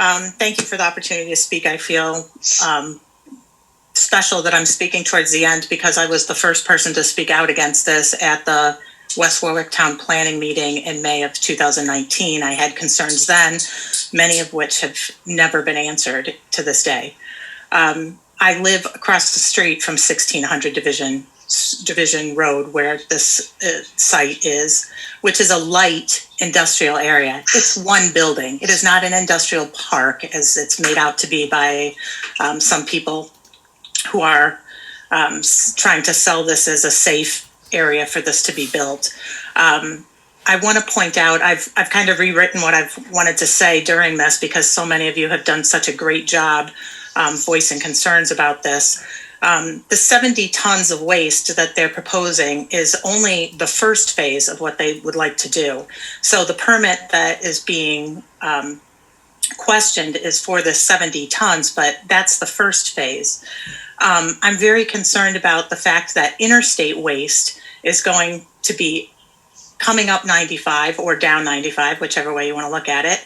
Thank you for the opportunity to speak. I feel special that I'm speaking towards the end because I was the first person to speak out against this at the West Warwick Town Planning meeting in May of 2019. I had concerns then, many of which have never been answered to this day. I live across the street from 1600 Division Road, where this site is, which is a light industrial area. It's one building. It is not an industrial park as it's made out to be by some people who are trying to sell this as a safe area for this to be built. I want to point out, I've kind of rewritten what I've wanted to say during this because so many of you have done such a great job voicing concerns about this. The 70 tons of waste that they're proposing is only the first phase of what they would like to do. So the permit that is being questioned is for the 70 tons, but that's the first phase. I'm very concerned about the fact that interstate waste is going to be coming up 95 or down 95, whichever way you want to look at it.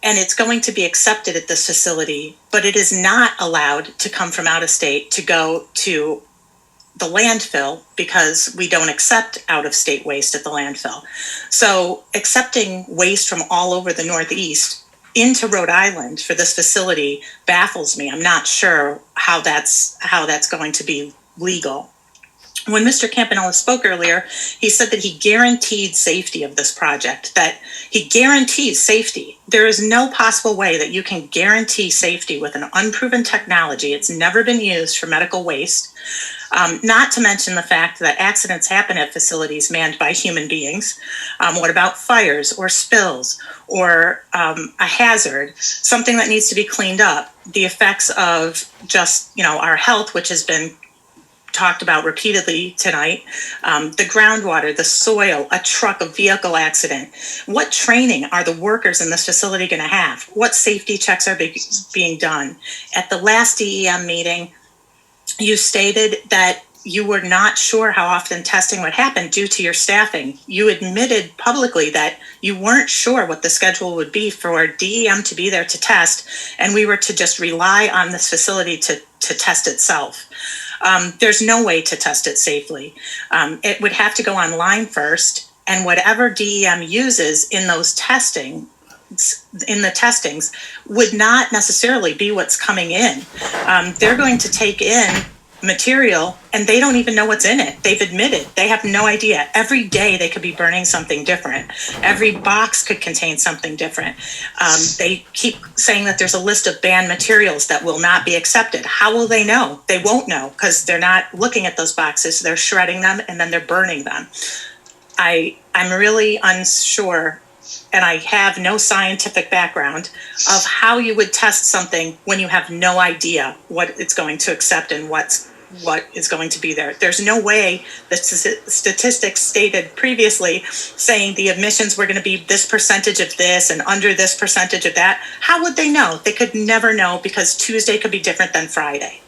And it's going to be accepted at this facility, but it is not allowed to come from out of state to go to the landfill because we don't accept out of state waste at the landfill. So accepting waste from all over the Northeast into Rhode Island for this facility baffles me. I'm not sure how that's going to be legal. When Mr. Campanella spoke earlier, he said that he guaranteed safety of this project, that he guarantees safety. There is no possible way that you can guarantee safety with an unproven technology. It's never been used for medical waste, not to mention the fact that accidents happen at facilities manned by human beings. What about fires or spills or a hazard, something that needs to be cleaned up? The effects of just, our health, which has been talked about repeatedly tonight, the groundwater, the soil, a truck, a vehicle accident. What training are the workers in this facility going to have? What safety checks are being done? At the last DEM meeting, you stated that you were not sure how often testing would happen due to your staffing. You admitted publicly that you weren't sure what the schedule would be for DEM to be there to test, and we were to just rely on this facility to test itself. There's no way to test it safely. It would have to go online first, and whatever DEM uses in those testings would not necessarily be what's coming in. They're going to take in material and they don't even know what's in it. They've admitted they have no idea. Every day they could be burning something different. Every box could contain something different. They keep saying that there's a list of banned materials that will not be accepted. How will they know? They won't know because they're not looking at those boxes. They're shredding them and then they're burning them. I'm really unsure, and I have no scientific background of how you would test something when you have no idea what it's going to accept and what is going to be there. There's no way the statistics stated previously saying the emissions were going to be this percentage of this and under this percentage of that. How would they know? They could never know because Tuesday could be different than Friday.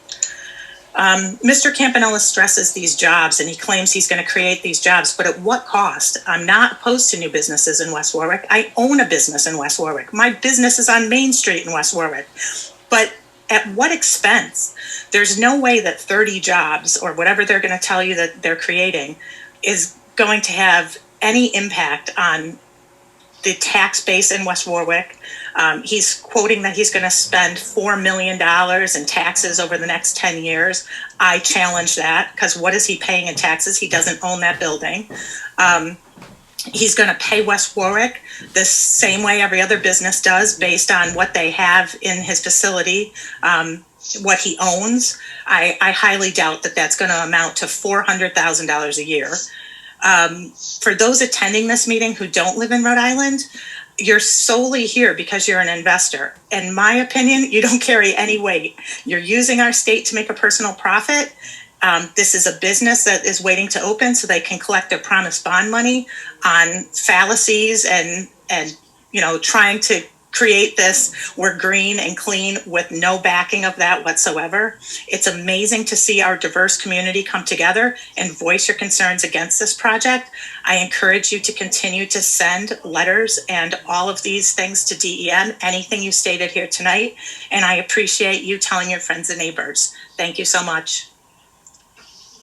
Mr. Campanella stresses these jobs and he claims he's going to create these jobs, but at what cost? I'm not opposed to new businesses in West Warwick. I own a business in West Warwick. My business is on Main Street in West Warwick. But at what expense? There's no way that 30 jobs or whatever they're going to tell you that they're creating is going to have any impact on the tax base in West Warwick. He's quoting that he's going to spend $4 million in taxes over the next 10 years. I challenge that because what is he paying in taxes? He doesn't own that building. He's going to pay West Warwick the same way every other business does based on what they have in his facility, what he owns. I highly doubt that that's going to amount to $400,000 a year. For those attending this meeting who don't live in Rhode Island, you're solely here because you're an investor. In my opinion, you don't carry any weight. You're using our state to make a personal profit. This is a business that is waiting to open so they can collect their promised bond money on fallacies and trying to create this, we're green and clean with no backing of that whatsoever. It's amazing to see our diverse community come together and voice your concerns against this project. I encourage you to continue to send letters and all of these things to DEM, anything you stated here tonight. And I appreciate you telling your friends and neighbors. Thank you so much.